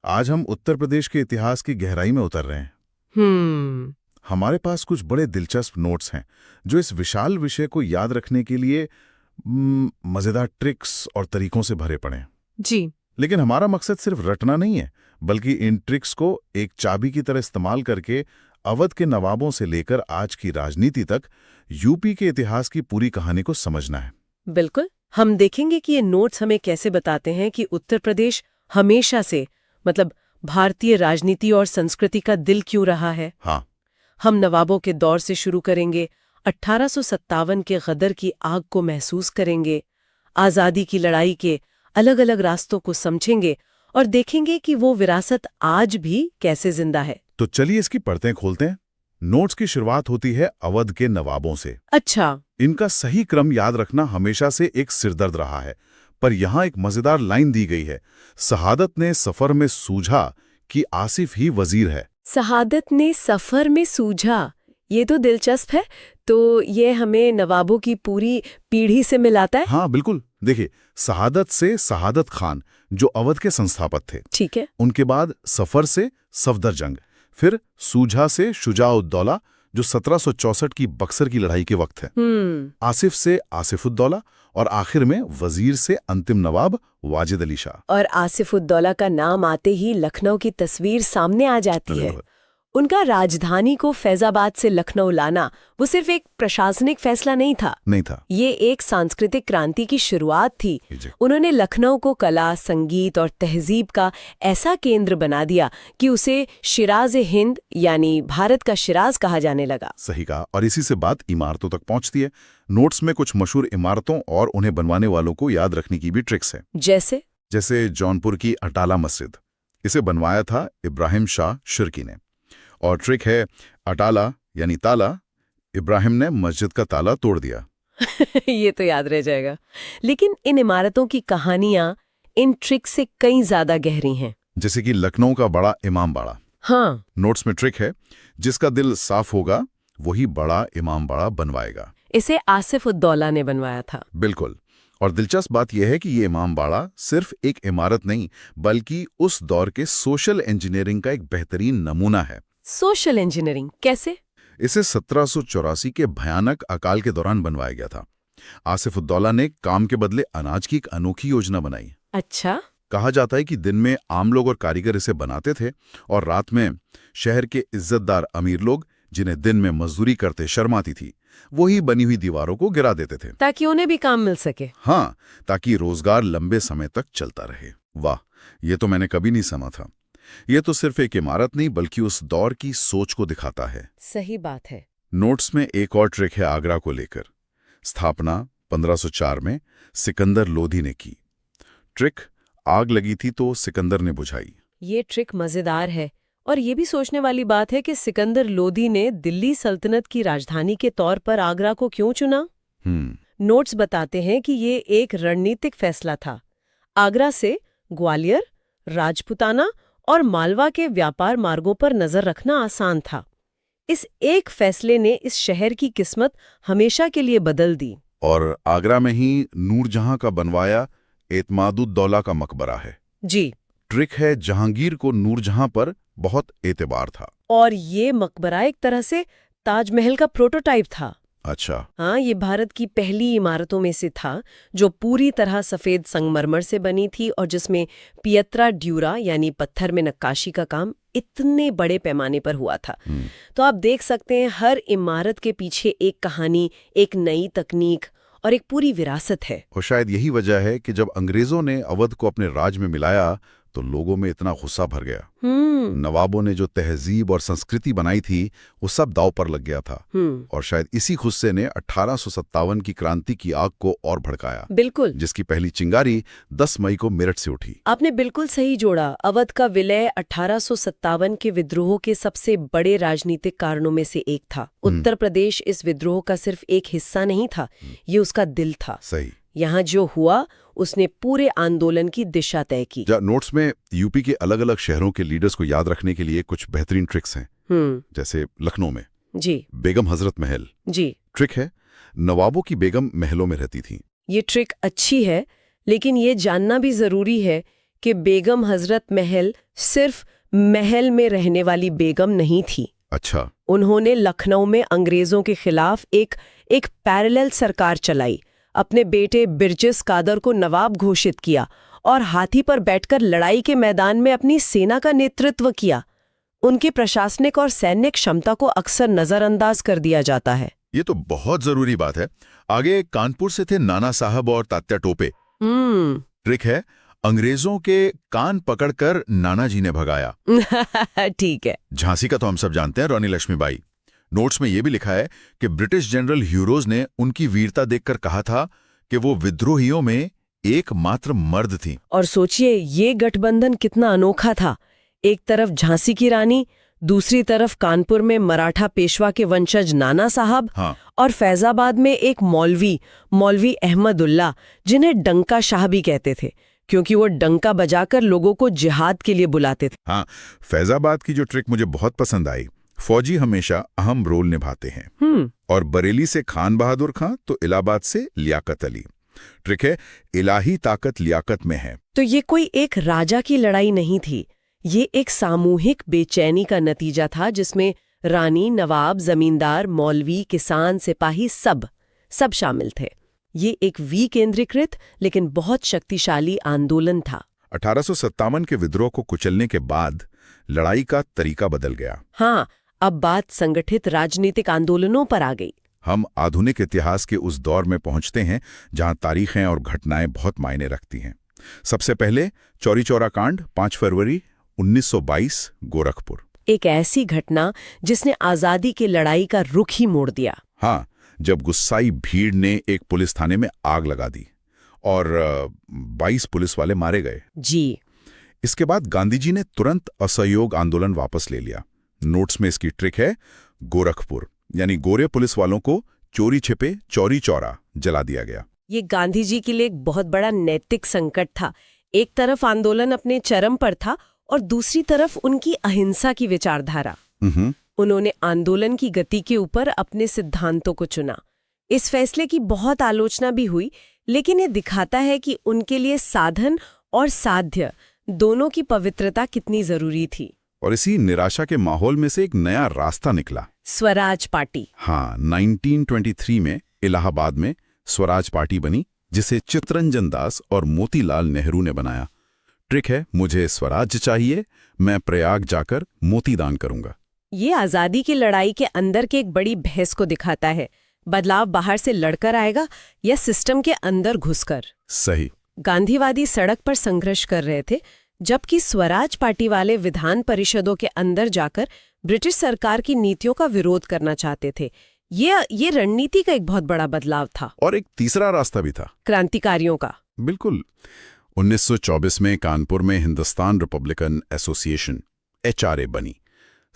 आज हम उत्तर प्रदेश के इतिहास की गहराई में उतर रहे हैं। हमारे पास कुछ बड़े दिलचस्प नोट्स हैं जो इस विशाल विषय को याद रखने के लिए मजेदार ट्रिक्स और तरीकों से भरे पड़े हैं। जी। लेकिन हमारा मकसद सिर्फ रटना नहीं है, बल्कि इन ट्रिक्स को एक चाबी की तरह इस्तेमाल करके अवध के नवाबों से लेकर आज की राजनीति तक यूपी के इतिहास की पूरी कहानी को समझना है। बिल्कुल, हम देखेंगे कि ये नोट्स हमें कैसे बताते हैं कि उत्तर प्रदेश हमेशा से भारतीय राजनीति और संस्कृति का दिल क्यों रहा है। हाँ, हम नवाबों के दौर से शुरू करेंगे, 1857 के गदर की आग को महसूस करेंगे, आज़ादी की लड़ाई के अलग अलग रास्तों को समझेंगे और देखेंगे कि वो विरासत आज भी कैसे जिंदा है। तो चलिए इसकी परतें खोलते हैं। नोट्स की शुरुआत होती है अवध के नवाबों से। अच्छा। इनका सही क्रम याद रखना हमेशा से एक सिरदर्द रहा है, पर यहाँ एक मजेदार लाइन दी गई है। शहादत ने सफर में सूझा कि आसिफ ही वजीर है। शहादत ने सफर में सूझा, ये तो दिलचस्प है। तो ये हमें नवाबों की पूरी पीढ़ी से मिलाता है। हाँ बिल्कुल, देखिए, शहादत से शहादत खान जो अवध के संस्थापक थे, ठीक है। उनके बाद सफर से सफदरजंग, फिर सूझा से शुजाउद्दौला जो 1764 की बक्सर की लड़ाई के वक्त है, आसिफ से आसिफुद्दौला और आखिर में वजीर से अंतिम नवाब वाजिद अली शाह। और आसिफुद्दौला का नाम आते ही लखनऊ की तस्वीर सामने आ जाती है। उनका राजधानी को फैजाबाद से लखनऊ लाना वो सिर्फ एक प्रशासनिक फैसला नहीं था। ये एक सांस्कृतिक क्रांति की शुरुआत थी। उन्होंने लखनऊ को कला, संगीत और तहजीब का ऐसा केंद्र बना दिया कि उसे शिराज-ए-हिंद यानी भारत का शिराज कहा जाने लगा। सही कहा, और इसी से बात इमारतों तक पहुंचती है। नोट्स में कुछ मशहूर इमारतों और उन्हें बनवाने वालों को याद रखने की भी ट्रिक्स है। जैसे जौनपुर की अटाला मस्जिद, इसे बनवाया था इब्राहिम शाह शिर्की ने। और ट्रिक है अटाला यानी ताला, इब्राहिम ने मस्जिद का ताला तोड़ दिया। ये तो याद रह जाएगा। लेकिन इन इमारतों की कहानियां इन ट्रिक से कई ज्यादा गहरी हैं। जैसे कि लखनऊ का बड़ा इमाम बाड़ा। हाँ। नोट्स में ट्रिक है, जिसका दिल साफ होगा वही बड़ा इमाम बाड़ा बनवाएगा। इसे आसिफुद्दौला ने बनवाया था। बिल्कुल। और दिलचस्प बात यह है कि ये इमाम बाड़ा सिर्फ एक इमारत नहीं, बल्कि उस दौर के सोशल इंजीनियरिंग का एक बेहतरीन नमूना है। सोशल इंजीनियरिंग कैसे? इसे 1784 के भयानक अकाल के दौरान बनवाया गया था। आसिफुद्दौला ने काम के बदले अनाज की एक अनोखी योजना बनाई। अच्छा। कहा जाता है कि दिन में आम लोग और कारीगर इसे बनाते थे और रात में शहर के इज्जतदार अमीर लोग, जिन्हें दिन में मजदूरी करते शर्म आती थी, वही बनी हुई दीवारों को गिरा देते थे, ताकि उन्हें भी काम मिल सके। हाँ, ताकि रोजगार लंबे समय तक चलता रहे। वाह, ये तो मैंने कभी नहीं सुना था। ये तो सिर्फ एक इमारत नहीं, बल्कि उस दौर की सोच को दिखाता है। सही बात है। नोट्स में एक और ट्रिक है आगरा को लेकर। स्थापना 1504 में सिकंदर लोधी ने की। ट्रिक, आग लगी थी तो सिकंदर ने बुझाई। ये ट्रिक मजेदार है और ये भी सोचने वाली बात है कि सिकंदर लोधी ने दिल्ली सल्तनत की राजधानी के तौर पर आगरा को क्यों चुना। नोट्स बताते हैं कि ये एक रणनीतिक फैसला था। आगरा से ग्वालियर, राजपुताना और मालवा के व्यापार मार्गों पर नजर रखना आसान था। इस एक फैसले ने इस शहर की किस्मत हमेशा के लिए बदल दी। और आगरा में ही नूरजहां का बनवाया एतमादुद्दौला का मकबरा है। जी। ट्रिक है, जहांगीर को नूरजहां पर बहुत एतबार था। और ये मकबरा एक तरह से ताजमहल का प्रोटोटाइप था। अच्छा। हाँ, ये भारत की पहली इमारतों में से था जो पूरी तरह सफेद संगमरमर से बनी थी और जिसमें पियत्रा ड्यूरा यानी पत्थर में नक्काशी का काम इतने बड़े पैमाने पर हुआ था। तो आप देख सकते हैं, हर इमारत के पीछे एक कहानी, एक नई तकनीक और एक पूरी विरासत है। और शायद यही वजह है कि जब अंग्रेजों ने अवध को अपने राज में मिलाया तो लोगों में इतना गुस्सा भर गया। नवाबों ने जो तहजीब और संस्कृति बनाई थी वो सब दांव पर लग गया था। और शायद इसी गुस्से ने 1857 की क्रांति की आग को और भड़काया। बिल्कुल। जिसकी पहली चिंगारी 10 मई को मेरठ से उठी। आपने बिल्कुल सही जोड़ा। अवध का विलय 1857 के विद्रोह के सबसे बड़े राजनीतिक कारणों में से एक था। उत्तर प्रदेश इस विद्रोह का सिर्फ एक हिस्सा नहीं था, ये उसका दिल था। सही। यहाँ जो हुआ उसने पूरे आंदोलन की दिशा तय की। नोट्स में यूपी के अलग अलग शहरों के लीडर्स को याद रखने के लिए कुछ बेहतरीन ट्रिक्स हैं। जैसे लखनऊ में जी बेगम हजरत महल। जी। ट्रिक है, नवाबों की बेगम महलों में रहती थी। ये ट्रिक अच्छी है, लेकिन ये जानना भी जरूरी है कि बेगम हजरत महल सिर्फ महल में रहने वाली बेगम नहीं थी। अच्छा। उन्होंने लखनऊ में अंग्रेजों के खिलाफ एक पैरेलल सरकार चलाई, अपने बेटे बिरजिस कादर को नवाब घोषित किया और हाथी पर बैठकर लड़ाई के मैदान में अपनी सेना का नेतृत्व किया। उनके प्रशासनिक और सैन्य क्षमता को अक्सर नजरअंदाज कर दिया जाता है। ये तो बहुत जरूरी बात है। आगे कानपुर से थे नाना साहब और तात्या टोपे। ट्रिक है, अंग्रेजों के कान पकड़कर नाना जी ने भगाया। ठीक है। झांसी का तो हम सब जानते हैं, रानी लक्ष्मीबाई। नोट्स में यह भी लिखा है कि ब्रिटिश जनरल ह्यूरोज ने उनकी वीरता देखकर कहा था कि वो विद्रोहियों में एकमात्र मर्द थी। और सोचिए ये गठबंधन कितना अनोखा था। एक तरफ झांसी की रानी, दूसरी तरफ कानपुर में मराठा पेशवा के वंशज नाना साहब। हाँ। और फैजाबाद में एक मौलवी अहमदुल्ला, जिन्हें डंका शाह भी कहते थे क्योंकि वो डंका बजाकर लोगों को जिहाद के लिए बुलाते थे। हाँ, फैजाबाद की जो ट्रिक मुझे बहुत पसंद आई, फौजी हमेशा अहम रोल निभाते हैं। और बरेली से खान बहादुर खां तो इलाहाबाद से लियाकत अली। ट्रिक है, इलाही ताकत लियाकत में है। तो ये कोई एक राजा की लड़ाई नहीं थी, ये एक सामूहिक बेचैनी का नतीजा था जिसमें रानी, नवाब, जमींदार, मौलवी, किसान, सिपाही सब शामिल थे। ये एक विकेंद्रीकृत लेकिन बहुत शक्तिशाली आंदोलन था। 1857 के विद्रोह को कुचलने के बाद लड़ाई का तरीका बदल गया। हाँ, अब बात संगठित राजनीतिक आंदोलनों पर आ गई। हम आधुनिक इतिहास के उस दौर में पहुंचते हैं जहां तारीखें और घटनाएं बहुत मायने रखती हैं। सबसे पहले चौरी चौरा कांड, 5 फरवरी 1922, गोरखपुर। एक ऐसी घटना जिसने आजादी की लड़ाई का रुख ही मोड़ दिया। हाँ, जब गुस्साई भीड़ ने एक पुलिस थाने में आग लगा दी और 22 पुलिस वाले मारे गए। जी। इसके बाद गांधी जी ने तुरंत असहयोग आंदोलन वापस ले लिया। नोट्स में इसकी ट्रिक है, गोरखपुर यानी गोरे पुलिस वालों को चोरी छिपे चौरी चौरा जला दिया गया। ये गांधी जी के लिए एक बहुत बड़ा नैतिक संकट था। एक तरफ आंदोलन अपने चरम पर था और दूसरी तरफ उनकी अहिंसा की विचारधारा। उन्होंने आंदोलन की गति के ऊपर अपने सिद्धांतों को चुना। इस फैसले की बहुत आलोचना भी हुई, लेकिन ये दिखाता है कि उनके लिए साधन और साध्य दोनों की पवित्रता कितनी जरूरी थी। और इसी निराशा के माहौल में से एक नया रास्ता निकला, स्वराज पार्टी। हाँ, 1923 में इलाहाबाद में स्वराज पार्टी बनी, जिसे चित्तरंजन दास और मोतीलाल नेहरू ने बनाया। ट्रिक है, मुझे स्वराज चाहिए, मैं प्रयाग जाकर मोती दान करूंगा। ये आजादी की लड़ाई के अंदर के एक बड़ी बहस को दिखाता है। बदलाव बाहर से लड़कर आएगा या सिस्टम के अंदर घुसकर। सही। गांधीवादी सड़क पर संघर्ष कर रहे थे, जबकि स्वराज पार्टी वाले विधान परिषदों के अंदर जाकर ब्रिटिश सरकार की नीतियों का विरोध करना चाहते थे। ये रणनीति का एक बहुत बड़ा बदलाव था। और एक तीसरा रास्ता भी था, क्रांतिकारियों का। बिल्कुल। 1924 में कानपुर में हिंदुस्तान रिपब्लिकन एसोसिएशन HRA बनी।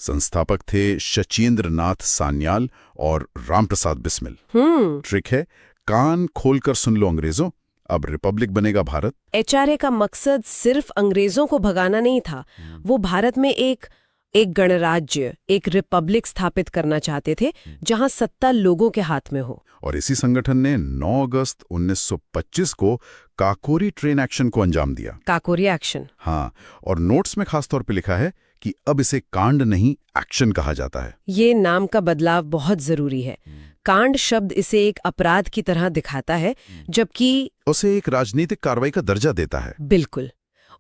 संस्थापक थे शचीन्द्र नाथ सान्याल और रामप्रसाद बिस्मिल। ट्रिक है, कान खोलकर सुन लो अंग्रेजों, अब रिपब्लिक बनेगा भारत। HRA का मकसद सिर्फ अंग्रेजों को भगाना नहीं था, वो भारत में एक गणराज्य, एक रिपब्लिक स्थापित करना चाहते थे जहां सत्ता लोगों के हाथ में हो। और इसी संगठन ने 9 अगस्त 1925 को काकोरी ट्रेन एक्शन को अंजाम दिया। काकोरी एक्शन। हाँ, और नोट्स में खास तौर पे लिखा है कि अब इसे कांड नहीं एक्शन कहा जाता है। ये नाम का बदलाव बहुत जरूरी है। कांड शब्द इसे एक अपराध की तरह दिखाता है, जबकि उसे एक राजनीतिक कार्रवाई का दर्जा देता है। बिल्कुल।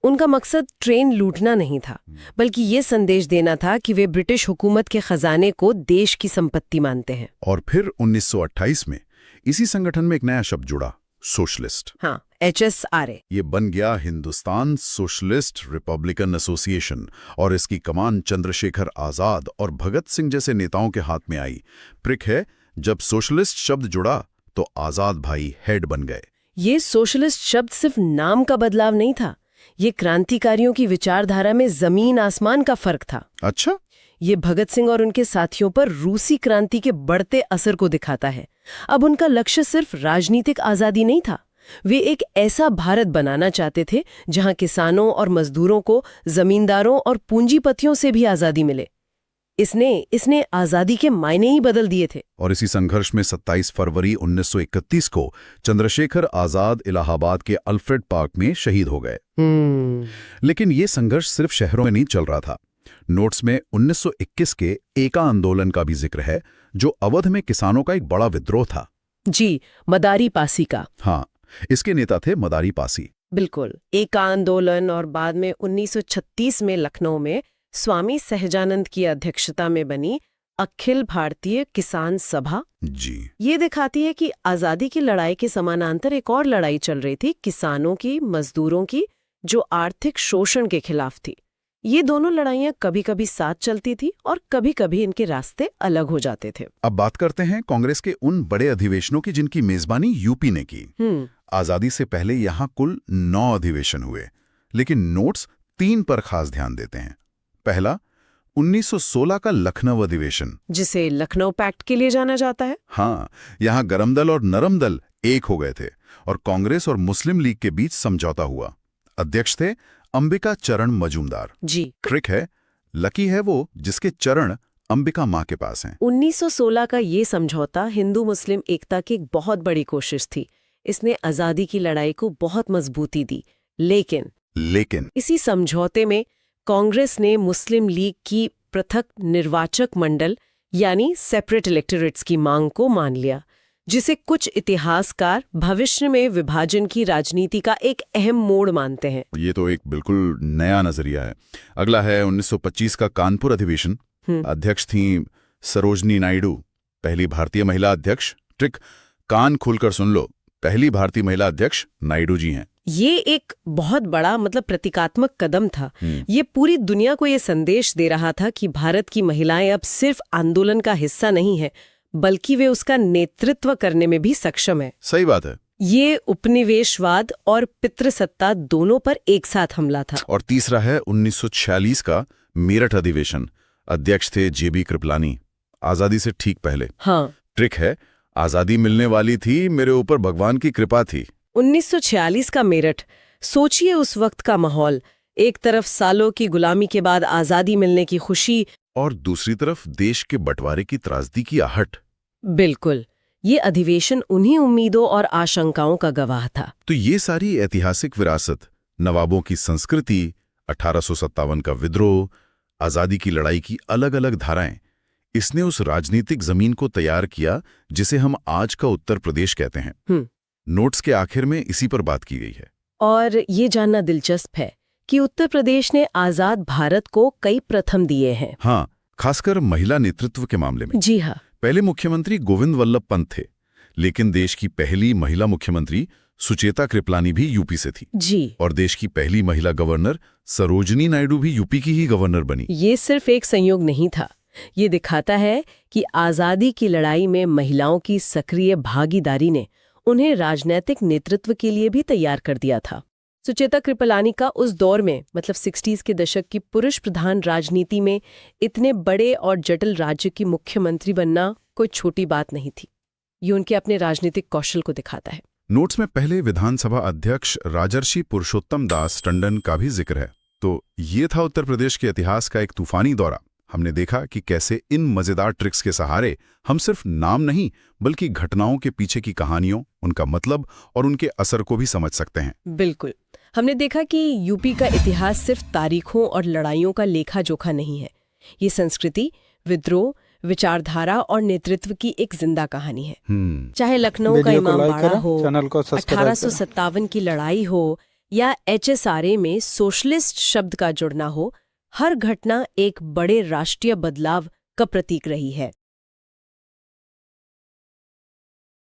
उनका मकसद ट्रेन लूटना नहीं था, बल्कि ये संदेश देना था कि वे ब्रिटिश हुकूमत के खजाने को देश की संपत्ति मानते हैं। और फिर 1928 में इसी संगठन में एक नया शब्द जुड़ा, सोशलिस्ट। हाँ, HSRA। ये बन गया हिंदुस्तान सोशलिस्ट रिपब्लिकन एसोसिएशन, और इसकी कमान चंद्रशेखर आजाद और भगत सिंह जैसे नेताओं के हाथ में आई। ट्रिक है, जब सोशलिस्ट शब्द जुड़ा तो आजाद भाई हेड बन गए। ये सोशलिस्ट शब्द सिर्फ नाम का बदलाव नहीं था, ये क्रांतिकारियों की विचारधारा में जमीन आसमान का फर्क था। अच्छा। ये भगत सिंह और उनके साथियों पर रूसी क्रांति के बढ़ते असर को दिखाता है। अब उनका लक्ष्य सिर्फ राजनीतिक आजादी नहीं था, वे एक ऐसा भारत बनाना चाहते थे जहां किसानों और मजदूरों को जमींदारों और पूंजीपतियों से भी आजादी मिले। इसने आजादी के मायने ही बदल दिए थे। और इसी संघर्ष में 27 फरवरी 1931 को चंद्रशेखर आजाद इलाहाबाद के अल्फ्रेड पार्क में शहीद हो गए। लेकिन ये संघर्ष सिर्फ शहरों में नहीं चल रहा था। नोट्स में 1921 के एका आंदोलन का भी जिक्र है, जो अवध में किसानों का एक बड़ा विद्रोह था। जी, मदारी पासी का। हाँ, इसके नेता थे मदारी पासी। बिल्कुल। एका आंदोलन और बाद में 1936 में लखनऊ में स्वामी सहजानंद की अध्यक्षता में बनी अखिल भारतीय किसान सभा जी, ये दिखाती है कि आजादी की लड़ाई के समानांतर एक और लड़ाई चल रही थी, किसानों की, मजदूरों की, जो आर्थिक शोषण के खिलाफ थी। ये दोनों लड़ाइयां कभी कभी साथ चलती थी और कभी कभी इनके रास्ते अलग हो जाते थे। अब बात करते हैं कांग्रेस के उन बड़े अधिवेशनों की जिनकी मेजबानी यूपी ने की। आजादी से पहले यहाँ कुल 9 अधिवेशन हुए, लेकिन नोट्स 3 पर खास ध्यान देते हैं। पहला, 1916 का लखनऊ अधिवेशन, जिसे लखनऊ पैक्ट के लिए जाना जाता है। हाँ, यहाँ गरम दल और नरम दल एक हो गए थे और कांग्रेस और मुस्लिम लीग के बीच समझौता हुआ। अध्यक्ष थे अंबिका चरण मजूमदार। जी, ट्रिक है, लकी है वो जिसके चरण अंबिका माँ के पास हैं। 1916 का ये समझौता हिंदू मुस्लिम एकता की एक बहुत बड़ी कोशिश थी। इसने आजादी की लड़ाई को बहुत मजबूती दी। लेकिन इसी समझौते में कांग्रेस ने मुस्लिम लीग की पृथक निर्वाचक मंडल यानी सेपरेट इलेक्टोरेट्स की मांग को मान लिया, जिसे कुछ इतिहासकार भविष्य में विभाजन की राजनीति का एक अहम मोड़ मानते हैं। ये तो एक बिल्कुल नया नजरिया है। अगला है 1925 का कानपुर अधिवेशन। अध्यक्ष थी सरोजनी नायडू, पहली भारतीय महिला अध्यक्ष। ट्रिक, कान खोलकर सुन लो, पहली भारतीय महिला अध्यक्ष नायडू जी हैं। ये एक बहुत बड़ा प्रतीकात्मक कदम था। ये पूरी दुनिया को ये संदेश दे रहा था कि भारत की महिलाएं अब सिर्फ आंदोलन का हिस्सा नहीं है, बल्कि वे उसका नेतृत्व करने में भी सक्षम है। सही बात है। ये उपनिवेशवाद और पितृसत्ता दोनों पर एक साथ हमला था। और तीसरा है 1946 का मेरठ अधिवेशन। अध्यक्ष थे जेबी कृपलानी, आजादी से ठीक पहले। हाँ, ट्रिक है, आजादी मिलने वाली थी, मेरे ऊपर भगवान की कृपा थी। 1946 का मेरठ, सोचिए उस वक्त का माहौल। एक तरफ सालों की गुलामी के बाद आजादी मिलने की खुशी, और दूसरी तरफ देश के बंटवारे की त्रासदी की आहट। बिल्कुल, ये अधिवेशन उन्हीं उम्मीदों और आशंकाओं का गवाह था। तो ये सारी ऐतिहासिक विरासत, नवाबों की संस्कृति, 1857 का विद्रोह, आजादी की लड़ाई की अलग अलग धाराएं, इसने उस राजनीतिक जमीन को तैयार किया जिसे हम आज का उत्तर प्रदेश कहते हैं। नोट्स के आखिर में इसी पर बात की गई है। और ये जानना दिलचस्प है कि उत्तर प्रदेश ने आजाद भारत को कई प्रथम दिए हैं। हाँ, खासकर महिला नेतृत्व के मामले में। जी हाँ। पहले मुख्यमंत्री गोविंद वल्लभ पंत थे, लेकिन देश की पहली महिला मुख्यमंत्री सुचेता कृपलानी भी यूपी से थी। जी। और देश की पहली महिला गवर्नर सरोजनी नायडू भी यूपी की ही गवर्नर बनी। ये सिर्फ एक संयोग नहीं था, ये दिखाता है कि आजादी की लड़ाई में महिलाओं की सक्रिय भागीदारी ने उन्हें राजनीतिक नेतृत्व के लिए भी तैयार कर दिया था। सुचेता कृपलानी का उस दौर में 60s के दशक की पुरुष प्रधान राजनीति में इतने बड़े और जटिल राज्य की मुख्यमंत्री बनना कोई छोटी बात नहीं थी। ये उनके अपने राजनीतिक कौशल को दिखाता है। नोट्स में पहले विधानसभा अध्यक्ष राजर्षि पुरुषोत्तम दास टंडन का भी जिक्र है। तो ये था उत्तर प्रदेश के इतिहास का एक तूफानी दौरा। हमने देखा कि कैसे इन मजेदार ट्रिक्स के सहारे हम सिर्फ नाम नहीं, बल्कि घटनाओं के पीछे की कहानियों, उनका मतलब और उनके असर को भी समझ सकते हैं। बिल्कुल। हमने देखा कि यूपी का इतिहास सिर्फ तारीखों और लड़ाइयों का लेखा जोखा नहीं है। ये संस्कृति, विद्रोह, विचारधारा और नेतृत्व की एक जिंदा कहानी है। चाहे लखनऊ का इमामबाड़ा हो, 1857 की लड़ाई हो या HSRA में सोशलिस्ट शब्द का जुड़ना हो, हर घटना एक बड़े राष्ट्रीय बदलाव का प्रतीक रही है।